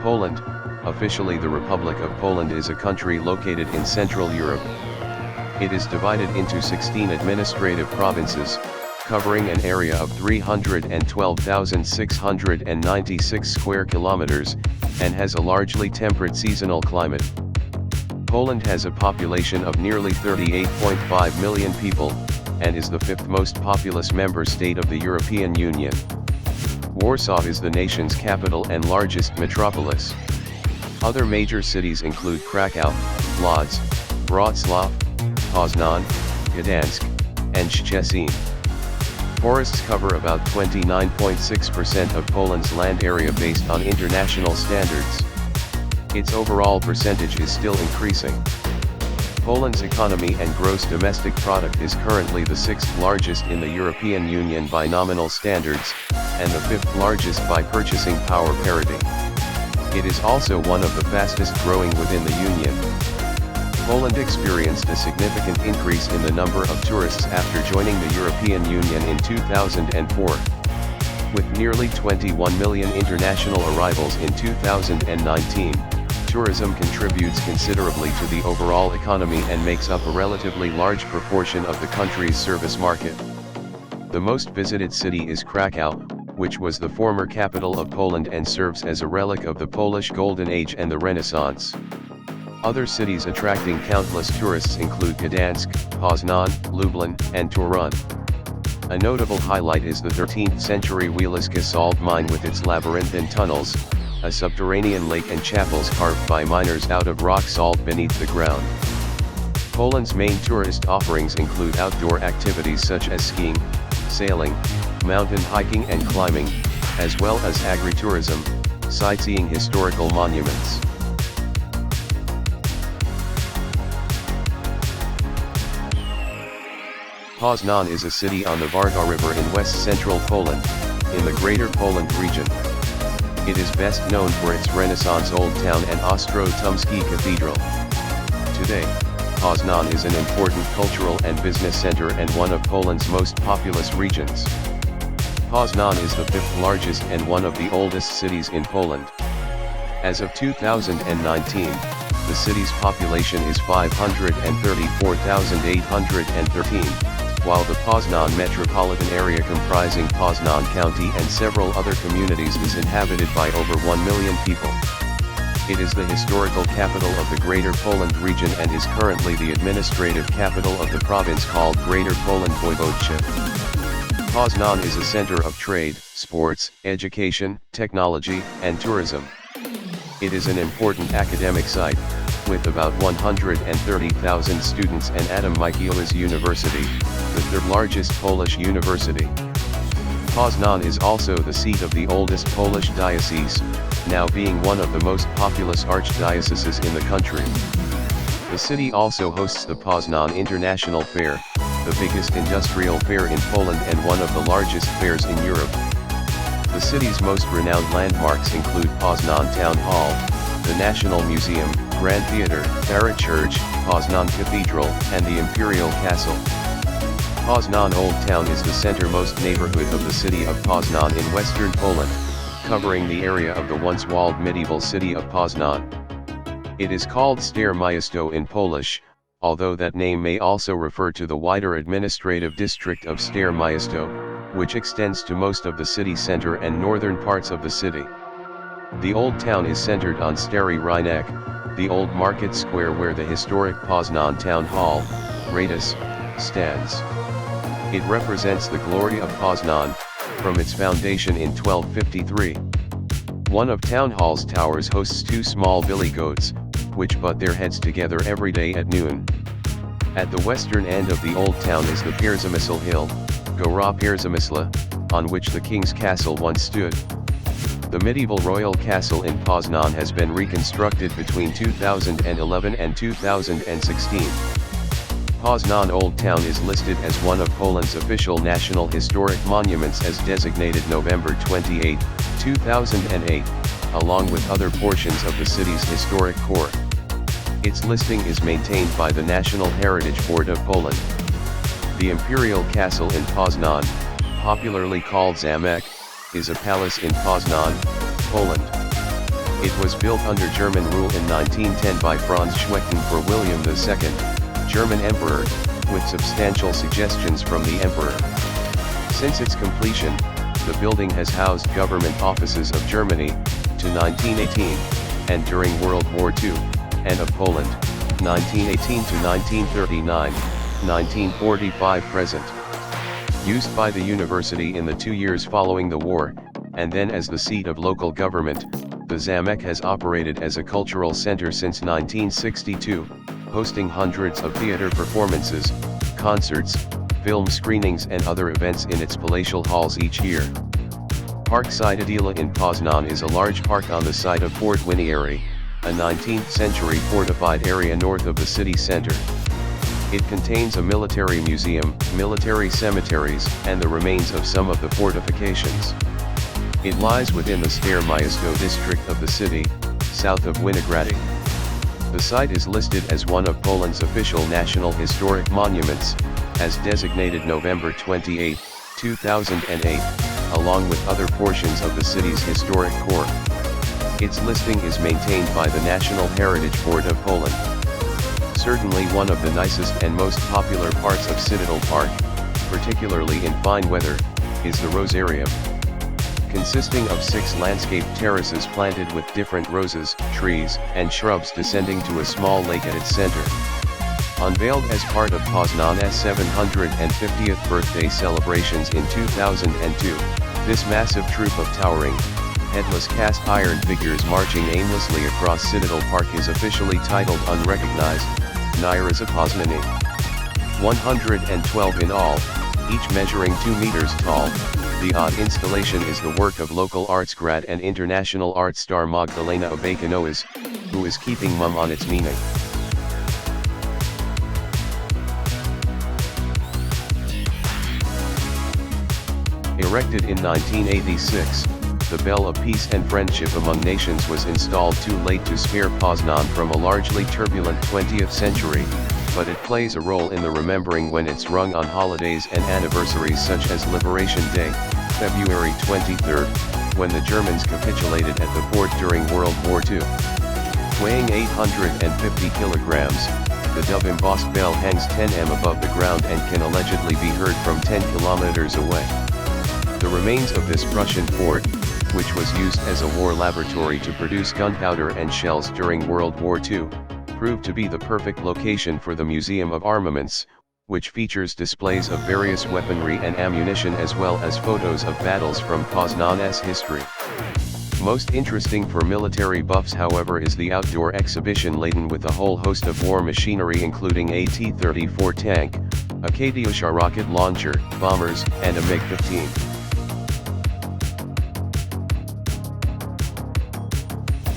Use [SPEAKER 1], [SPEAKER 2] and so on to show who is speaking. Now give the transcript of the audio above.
[SPEAKER 1] Poland, officially the Republic of Poland, is a country located in Central Europe. It is divided into 16 administrative provinces, covering an area of 312,696 square kilometers, and has a largely temperate seasonal climate. Poland has a population of nearly 38.5 million people, and is the fifth most populous member state of the European Union. Warsaw is the nation's capital and largest metropolis. Other major cities include Krakow, Lodz, Wrocław, Poznan, Gdansk, and Szczecin. Forests cover about 29.6% of Poland's land area based on international standards. Its overall percentage is still increasing. Poland's economy and gross domestic product is currently the sixth largest in the European Union by nominal standards, and the fifth largest by purchasing power parity. It is also one of the fastest growing within the Union. Poland experienced a significant increase in the number of tourists after joining the European Union in 2004. With nearly 21 million international arrivals in 2019, tourism contributes considerably to the overall economy and makes up a relatively large proportion of the country's service market. The most visited city is Krakow, which was the former capital of Poland and serves as a relic of the Polish Golden Age and the Renaissance. Other cities attracting countless tourists include Gdansk, Poznan, Lublin, and Torun. A notable highlight is the 13th century Wieliczka salt mine with its labyrinthine tunnels, a subterranean lake and chapels carved by miners out of rock salt beneath the ground. Poland's main tourist offerings include outdoor activities such as skiing, sailing, mountain hiking and climbing, as well as agritourism, sightseeing historical monuments. Poznan is a city on the Warta River in west-central Poland, in the Greater Poland region. It is best known for its Renaissance Old Town and Ostro-Tumski Cathedral. Today, Poznan is an important cultural and business center and one of Poland's most populous regions. Poznan is the fifth largest and one of the oldest cities in Poland. As of 2019, the city's population is 534,813, while the Poznan metropolitan area comprising Poznan County and several other communities is inhabited by over 1 million people. It is the historical capital of the Greater Poland region and is currently the administrative capital of the province called Greater Poland Voivodeship. Poznan is a center of trade, sports, education, technology, and tourism. It is an important academic site, with about 130,000 students, and Adam Mickiewicz University, the third largest Polish university. Poznan is also the seat of the oldest Polish diocese, now being one of the most populous archdioceses in the country. The city also hosts the Poznan International Fair, the biggest industrial fair in Poland and one of the largest fairs in Europe. The city's most renowned landmarks include Poznan Town Hall, the National Museum, Grand Theatre, Bara Church, Poznan Cathedral, and the Imperial Castle. Poznan Old Town is the centermost neighborhood of the city of Poznan in western Poland, covering the area of the once walled medieval city of Poznan. It is called Stare Miasto in Polish, although that name may also refer to the wider administrative district of Stare Miasto, which extends to most of the city center and northern parts of the city. The Old Town is centered on Stary Rynek, the old market square where the historic Poznan Town Hall, Radus, stands. It represents the glory of Poznan, from its foundation in 1253. One of Town Hall's towers hosts two small billy goats, which butt their heads together every day at noon. At the western end of the Old Town is the Pierzamysl Hill, Gora Pierzamysla, on which the king's castle once stood. The medieval royal castle in Poznan has been reconstructed between 2011 and 2016. Poznan Old Town is listed as one of Poland's official national historic monuments as designated November 28, 2008, along with other portions of the city's historic core. Its listing is maintained by the National Heritage Board of Poland. The Imperial Castle in Poznan, popularly called Zamek, is a palace in Poznan, Poland. It was built under German rule in 1910 by Franz Schwechten for William II, German Emperor, with substantial suggestions from the Emperor. Since its completion, the building has housed government offices of Germany, to 1918, and during World War II, and of Poland, 1918 to 1939, 1945 present. Used by the university in the 2 years following the war, and then as the seat of local government, the Zamek has operated as a cultural center since 1962, hosting hundreds of theater performances, concerts, film screenings and other events in its palatial halls each year. Park Cytadela in Poznan is a large park on the site of Fort Winiary, a 19th century fortified area north of the city center. It contains a military museum, military cemeteries, and the remains of some of the fortifications. It lies within the Stare Miasto district of the city, south of Winigrady. The site is listed as one of Poland's official national historic monuments, as designated November 28, 2008, along with other portions of the city's historic core. Its listing is maintained by the National Heritage Board of Poland. Certainly one of the nicest and most popular parts of Citadel Park, particularly in fine weather, is the Rosarium. Consisting of 6 landscape terraces planted with different roses, trees, and shrubs descending to a small lake at its center. Unveiled as part of Poznan's 750th birthday celebrations in 2002, this massive troupe of towering, headless cast iron figures marching aimlessly across Citadel Park is officially titled Unrecognized, Niraza Poznani. 112 in all, each measuring 2 meters tall, the odd installation is the work of local arts grad and international art star Magdalena Obejkanowiz, who is keeping mum on its meaning. Erected in 1986, the Bell of Peace and Friendship Among Nations was installed too late to spare Poznan from a largely turbulent 20th century, but it plays a role in the remembering when it's rung on holidays and anniversaries such as Liberation Day, February 23, when the Germans capitulated at the fort during World War II. Weighing 850 kilograms, the dove-embossed bell hangs 10 m above the ground and can allegedly be heard from 10 kilometers away. The remains of this Prussian fort, which was used as a war laboratory to produce gunpowder and shells during World War II, proved to be the perfect location for the Museum of Armaments, which features displays of various weaponry and ammunition as well as photos of battles from Poznan's history. Most interesting for military buffs, however, is the outdoor exhibition laden with a whole host of war machinery including a T-34 tank, a Katyusha rocket launcher, bombers, and a MiG-15.